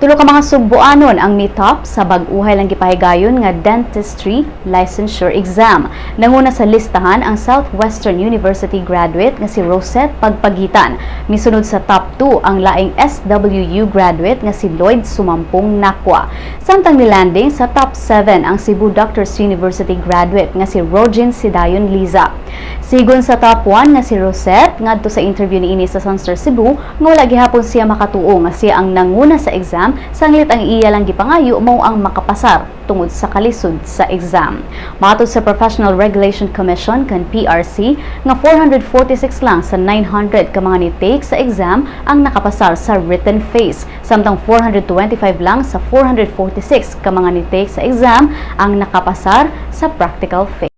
Tulo ka mga Cebuanon ang meet-up sa bag-uhay lang gipahigayon nga Dentistry Licensure Exam. Nanguna sa listahan ang Southwestern University graduate nga si Rosette Pagpagitan. Misunod sa top 2 ang laing SWU graduate nga si Lloyd Sumampong Nakwa. Samtang nilanding sa top 7 ang Cebu Doctors University graduate nga si Rogin Sidayon Liza. Sigon sa top 1 nga si Rosette ngadto sa interview niini sa Sun.Star Cebu nga wala gihapon siya makatuo nga siya ang nanguna sa exam sanglit ang iya lang gipangayo mao ang makapasar tungod sa kalisod sa exam. Matod sa Professional Regulation Commission kan PRC nga 446 lang sa 900 ka mga ni-take sa exam ang nakapasar sa written phase, samtang 425 lang sa 446 ka mga ni-take sa exam ang nakapasar sa practical phase.